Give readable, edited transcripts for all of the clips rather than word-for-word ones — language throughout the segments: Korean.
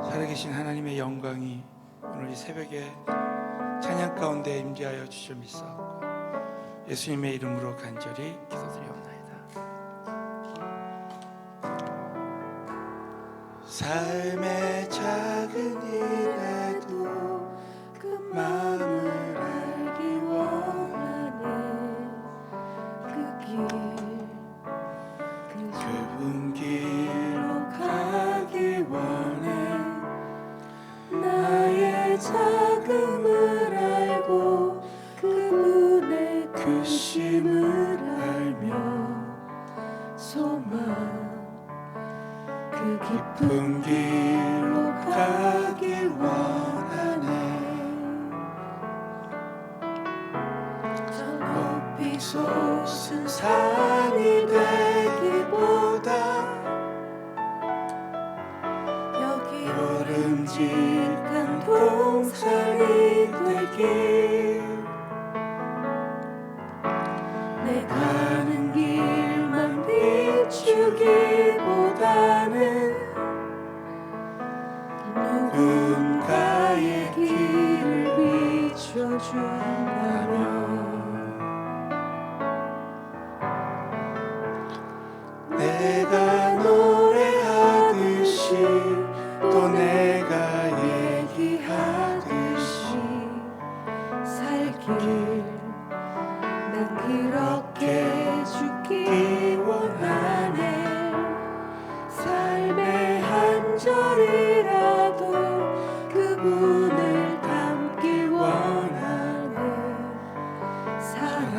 살아계신 하나님의 영광이 오늘 이 새벽에 찬양 가운데 임재하여 주실 믿사옵고 예수님의 이름으로 간절히 기도드리옵나이다. 삶의 작은 일에도 그 마음을 알기 원하네. 그분 길로 가기 원해. 나의 작음을 알고 그분의 크심을 알며 소망 그 깊은 길로 가기 원하네. 저 높이 솟은 산이 되기보다 여기 오름직한 동산이 되길. 내 가는 길만 비추기보다는 누군가의 길을 비춰준다면 내가 노래하듯이 또 내가 얘기하듯이 살길 난 그렇게 죽기 원하네. 삶의 한 절이라도 그분을 닮기 원하네. 사랑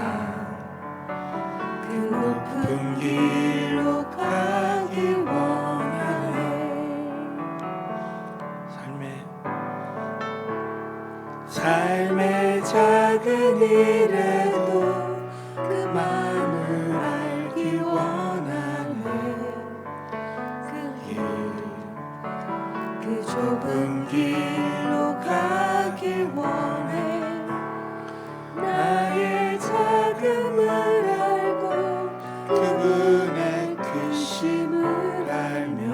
그 높은 길로 가기 원하네. 삶의 작은 일에도 그 마음을 알기 원하네. 그 좁은 길로 가기 원해. 나의 작음을 알고 그분의 크심을 알며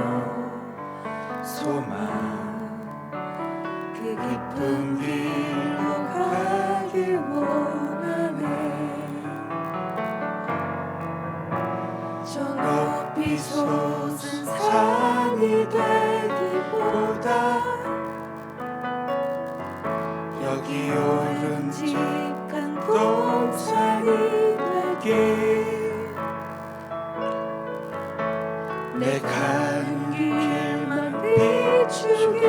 소망 그 깊은 길로 가기 원하네. 저 높이 솟은 산이 되기보다 여기 오름직한 동산이 되길. 내 가는 길만 비추기보다는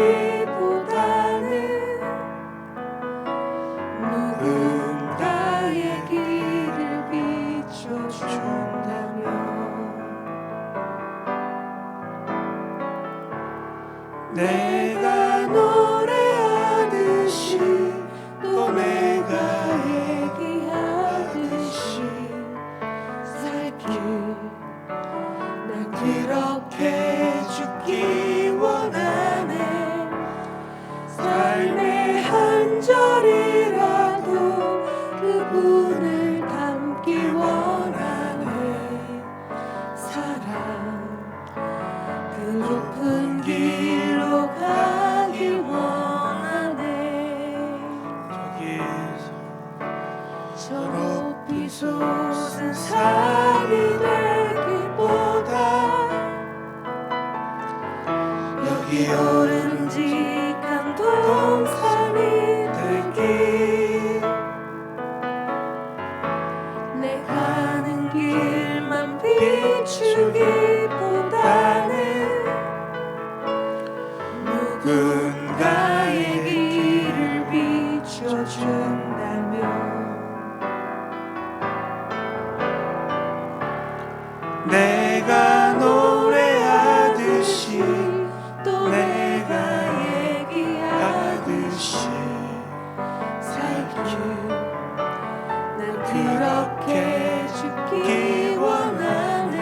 누군가의 길을 비춰준다면 내가 노래하듯이 또 내가 얘기하듯이 살길 난 그렇게 죽기 원하네. 삶의 한 절이라도 그분을 닮기 원하네. 사랑 그 높은 길로 가기 원하네. 저 높이 솟은 산이 되기보다 여기 오름직한 동산이 되길. 내 가는 길만 비추기보다는 누군가의 길을 비춰준다면 내가 노래하듯이 또 내가 얘기하듯이 살길 난 그렇게 죽기 원하네.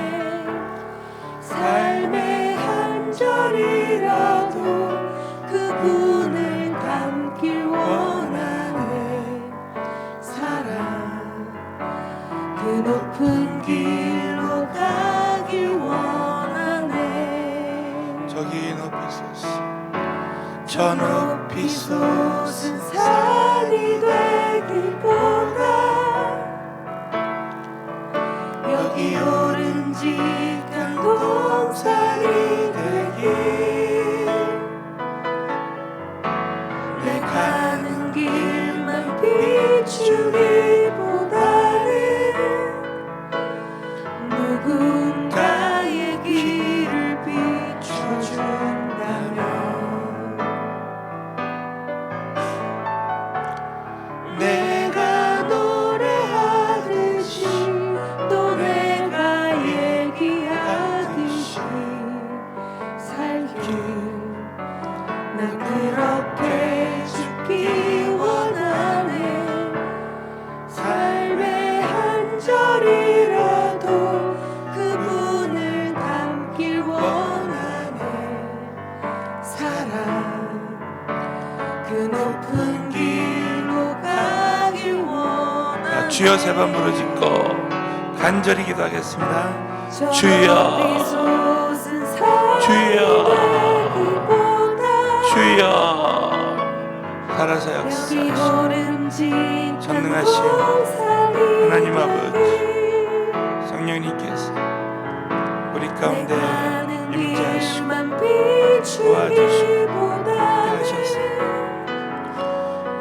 삶의 한 절이라도 그분을 닮길 원하네. 사랑 그 높은 길로 가길 원하네. 저기 높이 솟은 저 높이 솟은 산이 되기보다 여기 오른직한 동산이 되길 내 가는 길만 비추기보다는 누군가의 길을 비춰준다면 내가 노래하듯이 또 내가 얘기하듯이 살길 나 그렇게 죽기 원하네 삶의 한 절이라도 그분을 담길 원하네 사랑 그 높은 길로 가길 원하네 주여 세 번 부르짖고 간절히 기도하겠습니다. 주여 주여 주여 살아서 역사하시고 전능하신 하나님 아버지 성령님께서 우리 가운데 임재하시고 도와주시고 함께하셨습니다.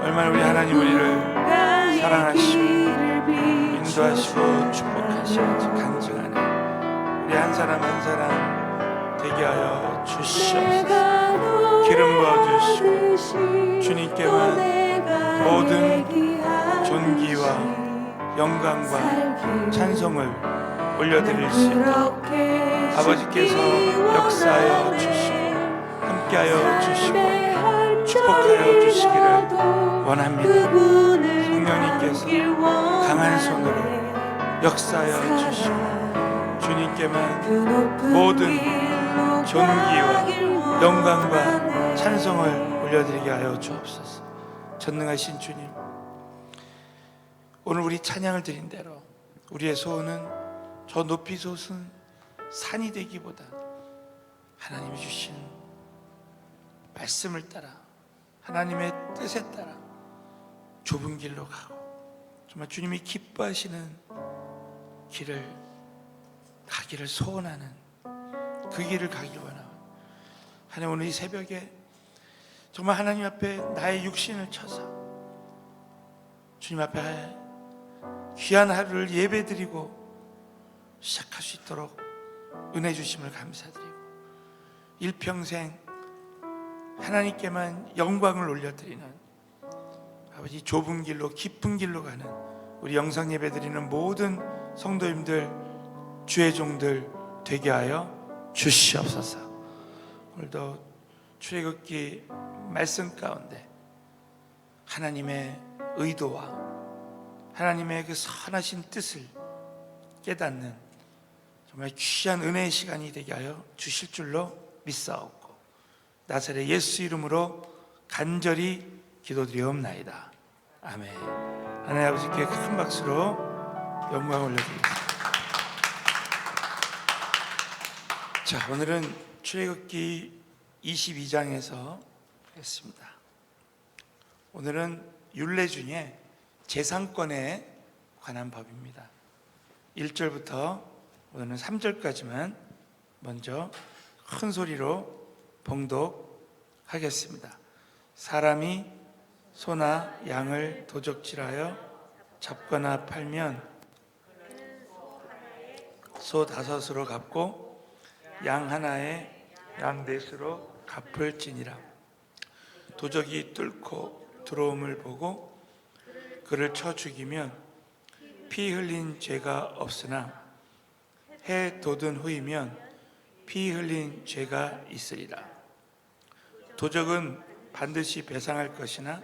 얼마나 우리 하나님 우리를 사랑하시고 인도하시고 축복하시는지 간증하네. 우리 한 사람 한 사람 되게 하여 주시옵소서. 기름 부어주시고 주님께만 모든 존귀와 영광과 찬송을 올려드릴 수 있도록 아버지께서 역사하여 주시고 함께하여 주시고 축복하여 주시기를 원합니다. 성령님께서 강한 손으로 역사하여 주시고 주님께만 모든 존귀와 영광과 찬송을 올려드리게 하여 주옵소서. 전능하신 주님, 오늘 우리 찬양을 드린 대로 우리의 소원은 저 높이 솟은 산이 되기보다 하나님이 주신 말씀을 따라 하나님의 뜻에 따라 좁은 길로 가고 정말 주님이 기뻐하시는 길을 가기를 소원하는 그 길을 가길 원하고 하나님 오늘 이 새벽에 정말 하나님 앞에 나의 육신을 쳐서 주님 앞에 귀한 하루를 예배드리고 시작할 수 있도록 은혜 주심을 감사드리고 일평생 하나님께만 영광을 올려드리는 아버지 좁은 길로 깊은 길로 가는 우리 영상 예배드리는 모든 성도님들 주의 종들 되게 하여 주시옵소서. 오늘도 출애굽기 말씀 가운데 하나님의 의도와 하나님의 그 선하신 뜻을 깨닫는 정말 귀한 은혜의 시간이 되게 하여 주실 줄로 믿사옵고 나사렛 예수 이름으로 간절히 기도드리옵나이다. 아멘. 하나님 아버지께 큰 박수로 영광 올려드리겠습니다. 자, 오늘은 출애굽기 22장에서 했습니다. 오늘은 율례 중에 제상권에 관한 법입니다. 1절부터 오늘은 3절까지만 먼저 큰 소리로 봉독하겠습니다. 사람이 소나 양을 도적질하여 잡거나 팔면 소 5으로 갚고 양 하나에 양 4수로 갚을지니라. 도적이 뚫고 들어옴을 보고 그를 쳐 죽이면 피 흘린 죄가 없으나 해 돋은 후이면 피 흘린 죄가 있으리라. 도적은 반드시 배상할 것이나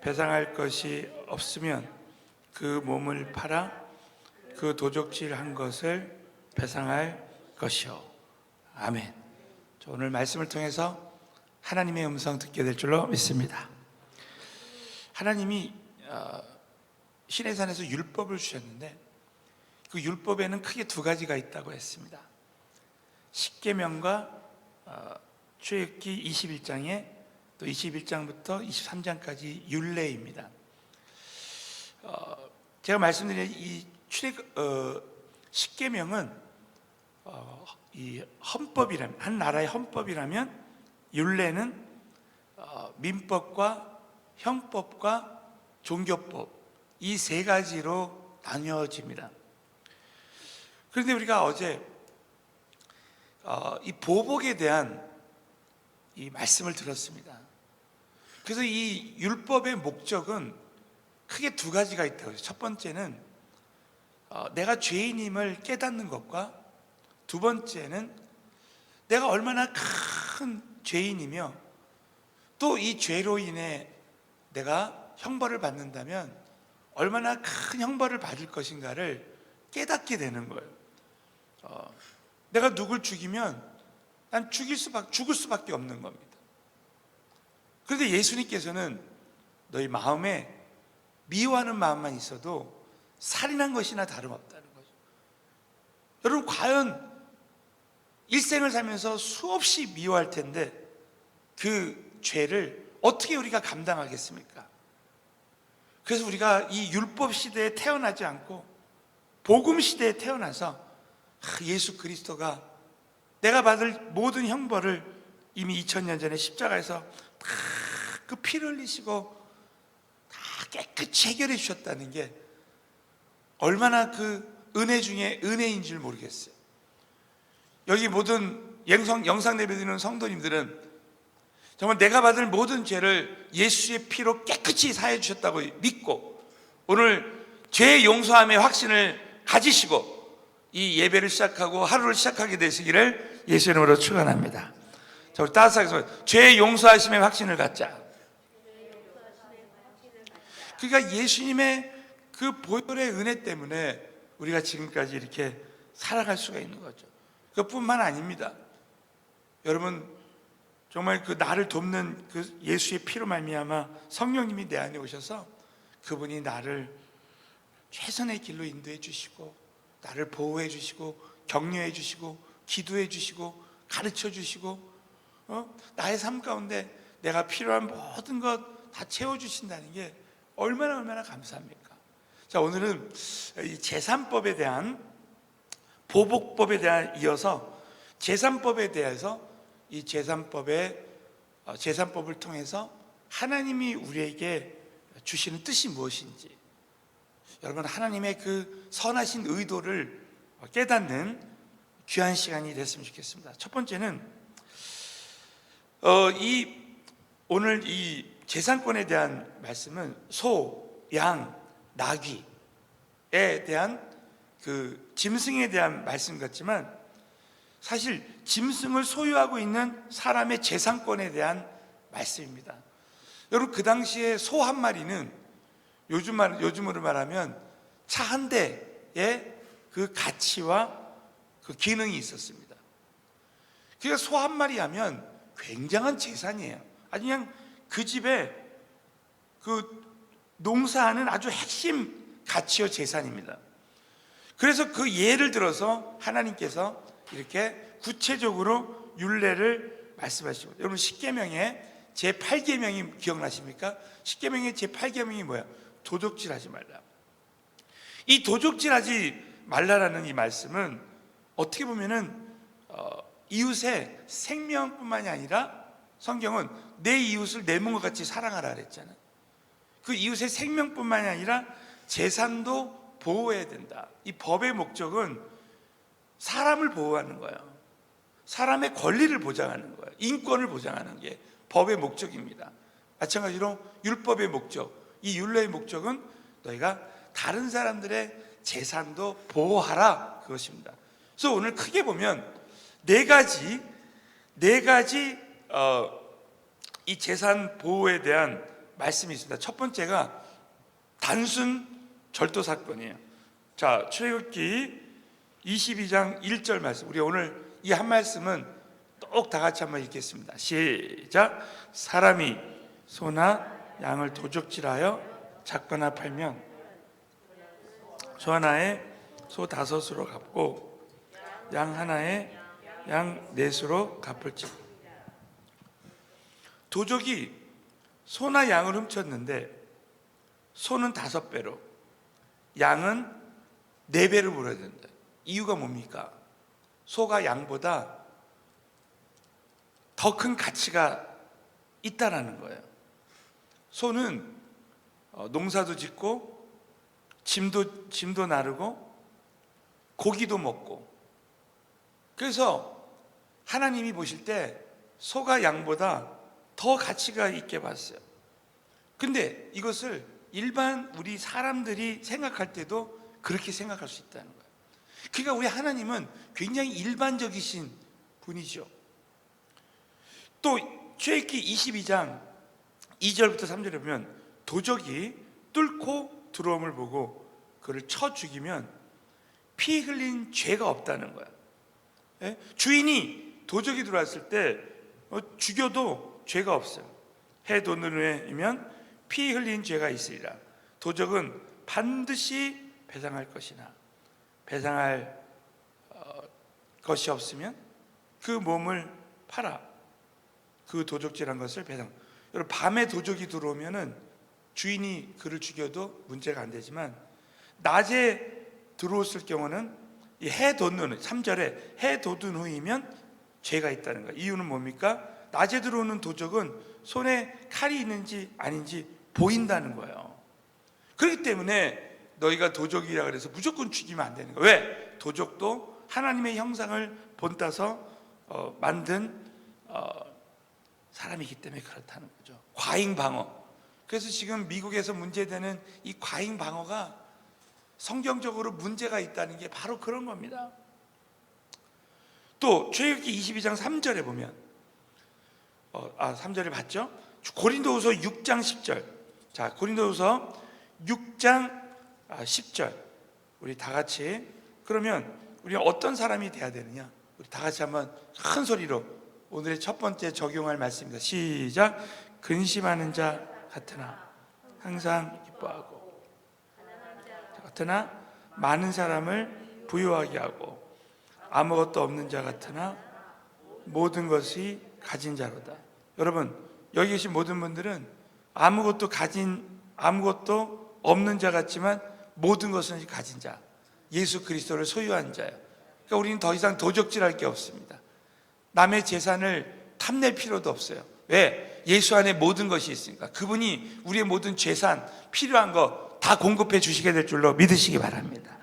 배상할 것이 없으면 그 몸을 팔아 그 도적질한 것을 배상할 것이요. 아멘. 오늘 말씀을 통해서 하나님의 음성 듣게 될 줄로 믿습니다. 하나님이 시내산에서 율법을 주셨는데 그 율법에는 크게 2가지가 있다고 했습니다. 십계명과 출애굽기 21장에 또 21장부터 23장까지 율례입니다. 제가 말씀드린 이 십계명은 이 헌법이라면, 한 나라의 헌법이라면 율례는 민법과 형법과 종교법, 이 세 가지로 나뉘어집니다. 그런데 우리가 어제 이 보복에 대한 이 말씀을 들었습니다. 그래서 이 율법의 목적은 크게 두 가지가 있다고 해요. 첫 번째는 내가 죄인임을 깨닫는 것과, 두 번째는 내가 얼마나 큰 죄인이며 또 이 죄로 인해 내가 형벌을 받는다면 얼마나 큰 형벌을 받을 것인가를 깨닫게 되는 거예요. 내가 누굴 죽이면 난 죽을 수밖에 없는 겁니다. 그런데 예수님께서는 너희 마음에 미워하는 마음만 있어도 살인한 것이나 다름없다는 거죠. 여러분, 과연 일생을 살면서 수없이 미워할 텐데 그 죄를 어떻게 우리가 감당하겠습니까? 그래서 우리가 이 율법 시대에 태어나지 않고 복음 시대에 태어나서 예수 그리스도가 내가 받을 모든 형벌을 이미 2000년 전에 십자가에서 다 그 피를 흘리시고 다 깨끗이 해결해 주셨다는 게 얼마나 그 은혜 중에 은혜인 줄 모르겠어요. 여기 모든 영상 예배드리는 성도님들은 정말 내가 받을 모든 죄를 예수의 피로 깨끗이 사해 주셨다고 믿고 오늘 죄 용서함의 확신을 가지시고 이 예배를 시작하고 하루를 시작하게 되시기를 예수 이름으로 축원합니다. 자, 우리 따뜻하게 소리, 죄 용서하심의 확신을 갖자. 그러니까 예수님의 그 보혈의 은혜 때문에 우리가 지금까지 이렇게 살아갈 수가 있는 거죠. 그것뿐만 아닙니다. 여러분, 정말 그 나를 돕는 그 예수의 피로 말미암아 성령님이 내 안에 오셔서 그분이 나를 최선의 길로 인도해 주시고 나를 보호해 주시고 격려해 주시고 기도해 주시고 가르쳐 주시고 나의 삶 가운데 내가 필요한 모든 것 다 채워 주신다는 게 얼마나 감사합니까? 자, 오늘은 이 제산법에 대한 보복법에 대한 이어서 제산법에 대해서 이 제산법을 통해서 하나님이 우리에게 주시는 뜻이 무엇인지, 여러분, 하나님의 그 선하신 의도를 깨닫는 귀한 시간이 됐으면 좋겠습니다. 첫 번째는 오늘 이 제산권에 대한 말씀은 소, 양, 나귀에 대한 그 짐승에 대한 말씀 같지만 사실 짐승을 소유하고 있는 사람의 재산권에 대한 말씀입니다. 여러분, 그 당시에 소 한 마리는 요즘으로 말하면 차 한 대의 그 가치와 그 기능이 있었습니다. 그러니까 소 한 마리 하면 굉장한 재산이에요. 아주 그냥 그 집에 그 농사하는 아주 핵심 가치와 재산입니다. 그래서 그 예를 들어서 하나님께서 이렇게 구체적으로 율례를 말씀하시고, 여러분 십계명의 제8계명이 기억나십니까? 십계명의 제8계명이 뭐야? 도적질하지 말라. 이 도적질하지 말라라는 이 말씀은 어떻게 보면은 이웃의 생명뿐만이 아니라 성경은 내 이웃을 내 몸과 같이 사랑하라 그랬잖아요. 그 이웃의 생명뿐만이 아니라 재산도 보호해야 된다. 이 법의 목적은 사람을 보호하는 거예요. 사람의 권리를 보장하는 거예요. 인권을 보장하는 게 법의 목적입니다. 마찬가지로 율법의 목적, 이 율례의 목적은 너희가 다른 사람들의 재산도 보호하라, 그것입니다. 그래서 오늘 크게 보면 네 가지 이 재산 보호에 대한 말씀이 있습니다. 첫 번째가 단순 절도 사건이에요. 자, 출애굽기 22장 1절 말씀, 우리 오늘 이 한 말씀은 꼭 다 같이 한번 읽겠습니다. 시작. 사람이 소나 양을 도적질하여 잡거나 팔면 소 하나에 소 5수로 갚고 양 하나에 양 4수로 갚을지. 도적이 소나 양을 훔쳤는데 소는 5배로, 양은 4배로 물어야 된다. 이유가 뭡니까? 소가 양보다 더 큰 가치가 있다라는 거예요. 소는 농사도 짓고 짐도 나르고 고기도 먹고, 그래서 하나님이 보실 때 소가 양보다 더 가치가 있게 봤어요. 근데 이것을 일반 우리 사람들이 생각할 때도 그렇게 생각할 수 있다는 거예요. 그러니까 우리 하나님은 굉장히 일반적이신 분이죠. 또 출애굽기 22장 2절부터 3절에 보면 도적이 뚫고 들어옴을 보고 그를 쳐 죽이면 피 흘린 죄가 없다는 거야. 예? 주인이 도적이 들어왔을 때 죽여도 죄가 없어요. 해 돋는 후에면 피 흘린 죄가 있으리라. 도적은 반드시 배상할 것이나 배상할 것이 없으면 그 몸을 팔아 그 도적질한 것을 배상. 여러분, 밤에 도적이 들어오면은 주인이 그를 죽여도 문제가 안 되지만 낮에 들어왔을 경우는 이 해 돋는 후, 3절에 해 돋은 후이면 죄가 있다는 거예요. 이유는 뭡니까? 낮에 들어오는 도적은 손에 칼이 있는지 아닌지 보인다는 거예요. 그렇기 때문에 너희가 도적이라 그래서 무조건 죽이면 안 되는 거예요. 왜? 도적도 하나님의 형상을 본따서 만든 사람이기 때문에 그렇다는 거죠. 과잉 방어. 그래서 지금 미국에서 문제되는 이 과잉 방어가 성경적으로 문제가 있다는 게 바로 그런 겁니다. 또 출애굽기 22장 3절에 보면 3절에 봤죠? 고린도후서 6장 10절. 자, 고린도후서 6장 10절. 우리 다 같이, 그러면 우리 어떤 사람이 돼야 되느냐? 우리 다 같이 한번 큰 소리로 오늘의 첫 번째 적용할 말씀입니다. 시작. 근심하는 자 같으나 항상 기뻐하고, 같으나 많은 사람을 부유하게 하고, 아무것도 없는 자 같으나 모든 것이 가진 자로다. 여러분, 여기 계신 모든 분들은 아무것도 없는 자 같지만 모든 것은 가진 자, 예수 그리스도를 소유한 자예요. 그러니까 우리는 더 이상 도적질할 게 없습니다. 남의 재산을 탐낼 필요도 없어요. 왜? 예수 안에 모든 것이 있으니까. 그분이 우리의 모든 재산, 필요한 거 다 공급해 주시게 될 줄로 믿으시기 바랍니다.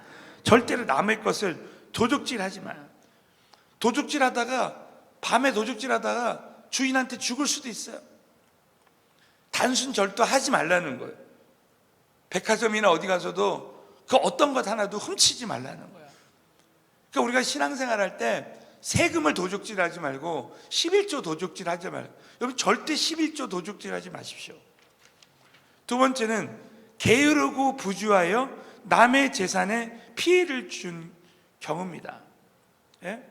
절대로 남의 것을 도적질하지 마요. 밤에 도적질하다가 주인한테 죽을 수도 있어요. 단순 절도하지 말라는 거예요. 백화점이나 어디 가서도 그 어떤 것 하나도 훔치지 말라는 거예요. 그러니까 우리가 신앙생활할 때 세금을 도적질하지 말고 11조 도적질하지 말고, 여러분 절대 11조 도적질하지 마십시오. 두 번째는 게으르고 부주하여 남의 재산에 피해를 준 경우입니다. 예?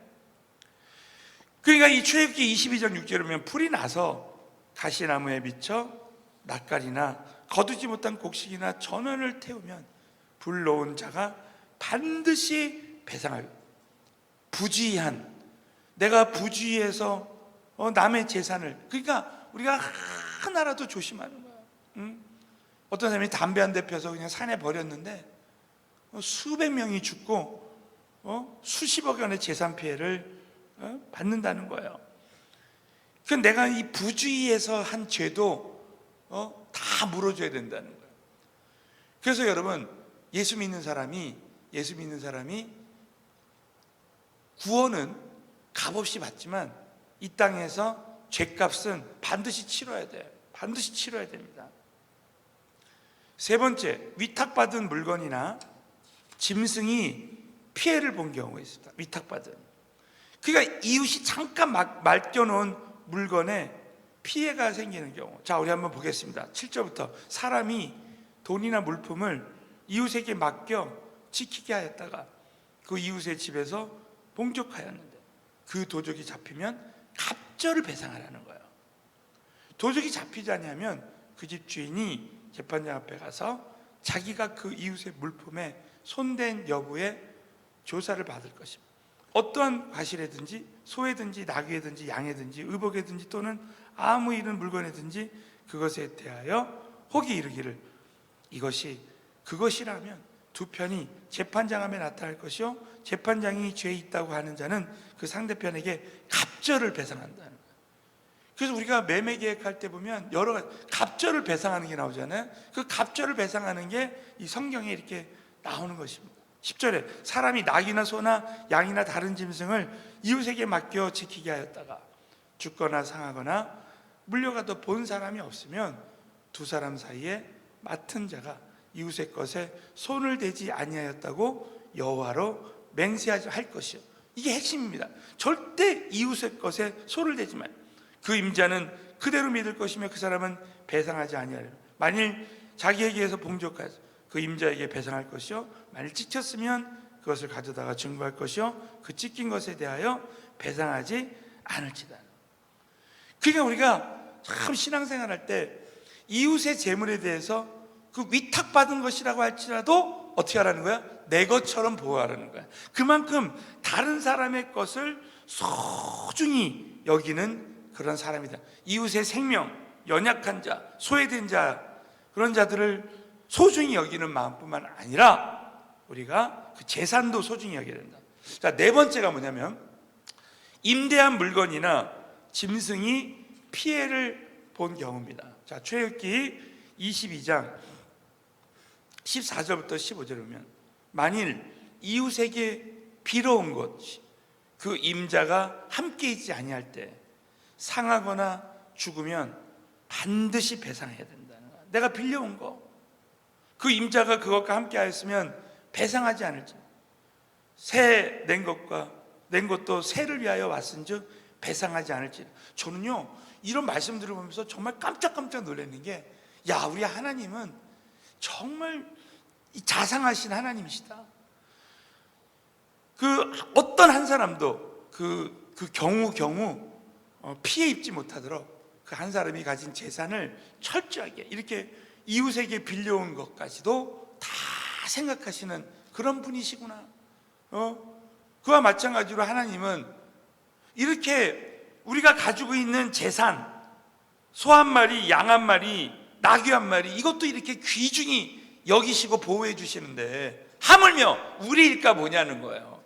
그러니까 이 출애굽기 22장 6절에 보면 풀이 나서 가시나무에 미쳐 낯가리나 거두지 못한 곡식이나 전원을 태우면 불 놓은 자가 반드시 배상할. 부주의한, 내가 부주의해서 남의 재산을, 그러니까 우리가 하나라도 조심하는 거야. 응? 어떤 사람이 담배 한 대 펴서 그냥 산에 버렸는데 수백 명이 죽고 수십억 원의 재산 피해를 받는다는 거예요. 그 내가 이 부주의에서 한 죄도 다 물어줘야 된다는 거예요. 그래서 여러분, 예수 믿는 사람이 구원은 값없이 받지만 이 땅에서 죄값은 반드시 치러야 돼요. 반드시 치러야 됩니다. 세 번째, 위탁받은 물건이나 짐승이 피해를 본 경우가 있습니다. 위탁받은, 그러니까 이웃이 잠깐 맡겨놓은 물건에 피해가 생기는 경우. 자, 우리 한번 보겠습니다. 7절부터 사람이 돈이나 물품을 이웃에게 맡겨 지키게 하였다가 그 이웃의 집에서 봉족하였는데 그 도적이 잡히면 갑절을 배상하라는 거예요. 도적이 잡히지 않으면 그 집 주인이 재판장 앞에 가서 자기가 그 이웃의 물품에 손댄 여부에 조사를 받을 것입니다. 어떠한 과실이든지 소에든지 나귀에든지 양에든지 의복에든지 또는 아무 이런 물건이든지 그것에 대하여 혹이 이르기를 이것이 그것이라면 두 편이 재판장 앞에 나타날 것이요 재판장이 죄 있다고 하는 자는 그 상대편에게 갑절을 배상한다는 거예요. 그래서 우리가 매매 계획할 때 보면 여러 가지 갑절을 배상하는 게 나오잖아요. 그 갑절을 배상하는 게 이 성경에 이렇게 나오는 것입니다. 10절에 사람이 낙이나 소나 양이나 다른 짐승을 이웃에게 맡겨 지키게 하였다가 죽거나 상하거나 물려가도 본 사람이 없으면 두 사람 사이에 맡은 자가 이웃의 것에 손을 대지 아니하였다고 여호와로 맹세하지 할 것이요. 이게 핵심입니다. 절대 이웃의 것에 손을 대지 말고 그 임자는 그대로 믿을 것이며 그 사람은 배상하지 아니하리라. 만일 자기에게서 봉족하여 그 임자에게 배상할 것이요 만일 찢겼으면 그것을 가져다가 증거할 것이요 그 찢긴 것에 대하여 배상하지 않을지다. 그러니까 우리가 참 신앙생활할 때 이웃의 재물에 대해서 그 위탁받은 것이라고 할지라도 어떻게 하라는 거야? 내 것처럼 보호하라는 거야. 그만큼 다른 사람의 것을 소중히 여기는 그런 사람이다. 이웃의 생명, 연약한 자, 소외된 자 그런 자들을 소중히 여기는 마음뿐만 아니라 우리가 그 재산도 소중히 여겨야 된다. 자, 네 번째가 뭐냐면 임대한 물건이나 짐승이 피해를 본 경우입니다. 자, 출애굽기 22장 14절부터 15절에 보면 만일 이웃에게 빌어온 것 그 임자가 함께 있지 아니할 때 상하거나 죽으면 반드시 배상해야 된다는 거야. 내가 빌려온 거 그 임자가 그것과 함께 하였으면 배상하지 않을지 새 낸 것도 새를 위하여 왔은즉 배상하지 않을지. 저는요 이런 말씀 들어보면서 정말 깜짝깜짝 놀랐는 게 야 우리 하나님은 정말 자상하신 하나님이시다. 그 어떤 한 사람도 그 경우 피해 입지 못하도록 그 한 사람이 가진 재산을 철저하게 이렇게 이웃에게 빌려온 것까지도 다 생각하시는 그런 분이시구나. 그와 마찬가지로 하나님은 이렇게 우리가 가지고 있는 재산, 소 한 마리, 양 한 마리, 나귀 한 마리 이것도 이렇게 귀중히 여기시고 보호해 주시는데 하물며 우리일까 뭐냐는 거예요.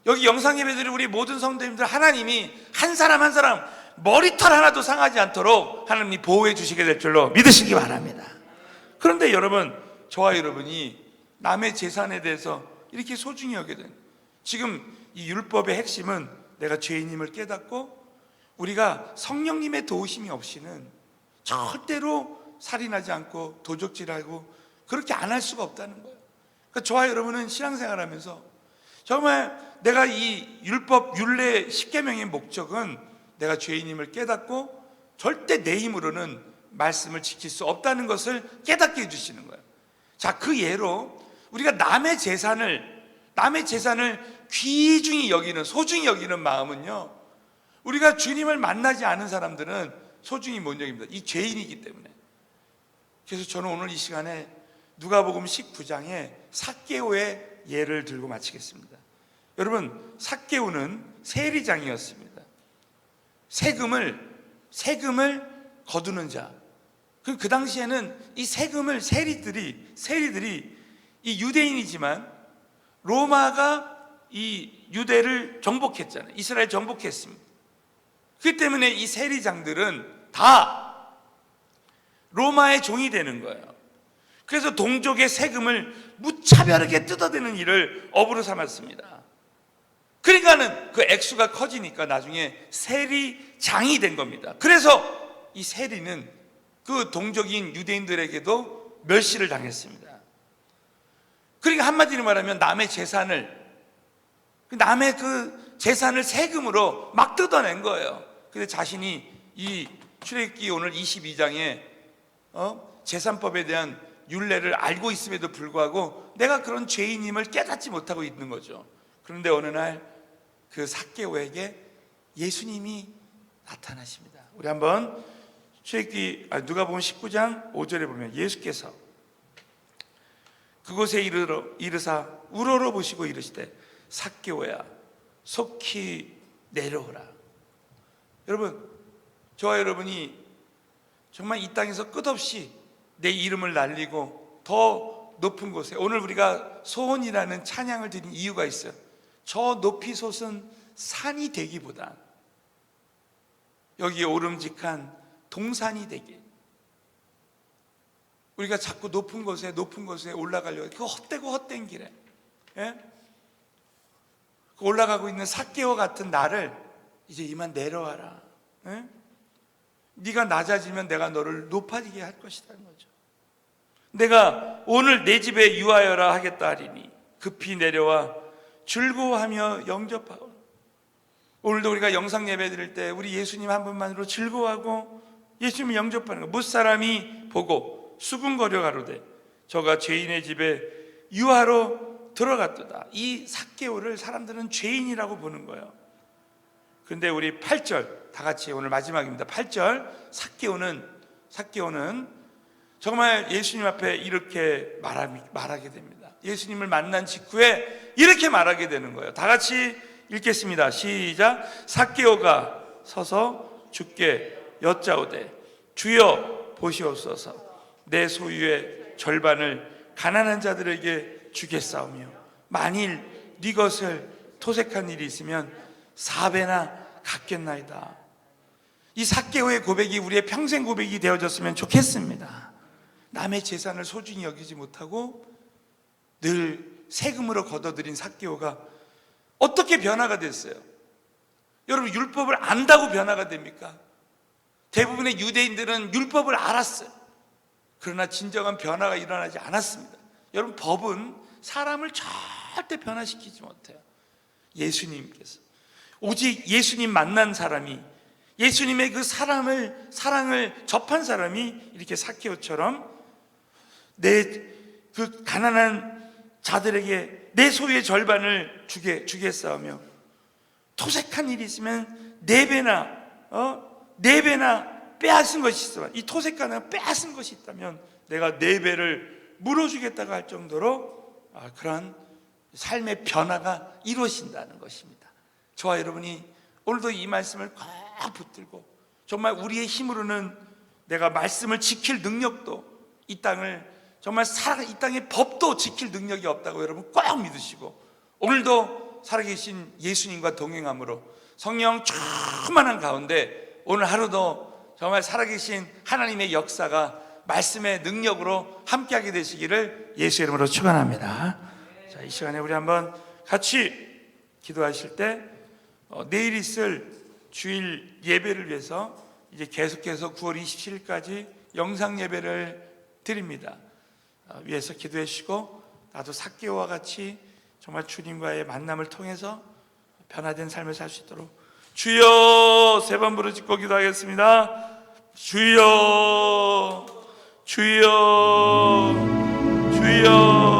여기 영상예배들이 우리 모든 성도님들 하나님이 한 사람 한 사람 머리털 하나도 상하지 않도록 하나님이 보호해 주시게 될 줄로 믿으시기 바랍니다. 그런데 여러분, 저와 여러분이 남의 재산에 대해서 이렇게 소중히 여기게 된 지금 이 율법의 핵심은 내가 죄인임을 깨닫고 우리가 성령님의 도우심이 없이는 절대로 살인하지 않고 도적질하고 그렇게 안 할 수가 없다는 거예요. 그러니까 저와 여러분은 신앙생활하면서 정말 내가 이 율법 율례 10계명의 목적은 내가 죄인임을 깨닫고 절대 내 힘으로는 말씀을 지킬 수 없다는 것을 깨닫게 해주시는 거예요. 자, 그 예로 우리가 남의 재산을 귀중히 여기는 소중히 여기는 마음은요 우리가 주님을 만나지 않은 사람들은 소중히 못 여깁니다. 이 죄인이기 때문에. 그래서 저는 오늘 이 시간에 누가복음 19장에 삭개오의 예를 들고 마치겠습니다. 여러분, 삭개오는 세리장이었습니다. 세금을 거두는 자. 그 당시에는 이 세금을 세리들이 이 유대인이지만 로마가 이 유대를 정복했잖아요. 이스라엘 정복했습니다. 그렇기 때문에 이 세리장들은 다 로마의 종이 되는 거예요. 그래서 동족의 세금을 무차별하게 뜯어대는 일을 업으로 삼았습니다. 그러니까는 그 액수가 커지니까 나중에 세리장이 된 겁니다. 그래서 이 세리는 그 동족인 유대인들에게도 멸시를 당했습니다. 그러니까 한마디로 말하면 남의 그 재산을 세금으로 막 뜯어낸 거예요. 근데 자신이 이 출애굽기 오늘 22장에 재산법에 대한 율례를 알고 있음에도 불구하고 내가 그런 죄인임을 깨닫지 못하고 있는 거죠. 그런데 어느 날 그 삭개오에게 예수님이 나타나십니다. 우리 한번 누가복음 19장 5절에 보면 예수께서 그곳에 이르사 우러러 보시고 이르시되 삭개오야 속히 내려오라. 여러분, 저와 여러분이 정말 이 땅에서 끝없이 내 이름을 날리고 더 높은 곳에, 오늘 우리가 소원이라는 찬양을 드린 이유가 있어요. 저 높이 솟은 산이 되기보다 여기에 오름직한 동산이 되게, 우리가 자꾸 높은 곳에 올라가려고 그 헛되고 헛된 길에, 예? 그 올라가고 있는 삭개오 같은 나를 이제 이만 내려와라. 예? 네가 낮아지면 내가 너를 높아지게 할 것이라는 거죠. 내가 오늘 내 집에 유하여라 하겠다 하리니 급히 내려와 즐거워하며 영접하고. 오늘도 우리가 영상 예배 드릴 때 우리 예수님 한 분만으로 즐거워하고 예수님을 영접하는 거. 무사람이 보고 수군거려 가로되 저가 죄인의 집에 유하로 들어갔도다. 이 삭개오를 사람들은 죄인이라고 보는 거예요. 근데 우리 8절 다 같이, 오늘 마지막입니다. 8절, 삭개오는 정말 예수님 앞에 이렇게 말하게 됩니다. 예수님을 만난 직후에 이렇게 말하게 되는 거예요. 다 같이 읽겠습니다. 시작. 삭개오가 서서 주께 여짜오되 주여 보시옵소서, 내 소유의 절반을 가난한 자들에게 주겠사오며 만일 네 것을 토색한 일이 있으면 4배나 갚겠나이다. 이 삭개오의 고백이 우리의 평생 고백이 되어졌으면 좋겠습니다. 남의 재산을 소중히 여기지 못하고 늘 세금으로 걷어들인 삭개오가 어떻게 변화가 됐어요? 여러분, 율법을 안다고 변화가 됩니까? 대부분의 유대인들은 율법을 알았어요. 그러나 진정한 변화가 일어나지 않았습니다. 여러분, 법은 사람을 절대 변화시키지 못해요. 예수님께서, 오직 예수님 만난 사람이, 예수님의 그 사랑을 접한 사람이 이렇게 삭개오처럼 그 가난한 자들에게 내 소유의 절반을 주겠사오며 토색한 일이 있으면 4배나 빼앗은 것이 있어. 이 토색가는 빼앗은 것이 있다면 내가 4배를 물어주겠다고 할 정도로 그런 삶의 변화가 이루어진다는 것입니다. 저와 여러분이 오늘도 이 말씀을 꽉 붙들고 정말 우리의 힘으로는 내가 말씀을 지킬 능력도, 이 땅을 정말 이 땅의 법도 지킬 능력이 없다고 여러분 꼭 믿으시고, 오늘도 살아계신 예수님과 동행함으로 성령 충만한 가운데 오늘 하루도 정말 살아계신 하나님의 역사가 말씀의 능력으로 함께하게 되시기를 예수의 이름으로 축원합니다. 자, 이 시간에 우리 한번 같이 기도하실 때 내일 있을 주일 예배를 위해서 이제 계속해서 9월 27일까지 영상 예배를 드립니다. 위해서 기도해 주시고, 나도 삭개오와 같이 정말 주님과의 만남을 통해서 변화된 삶을 살 수 있도록 주여, 3번 부르짖고 기도하겠습니다. 주여, 주여, 주여.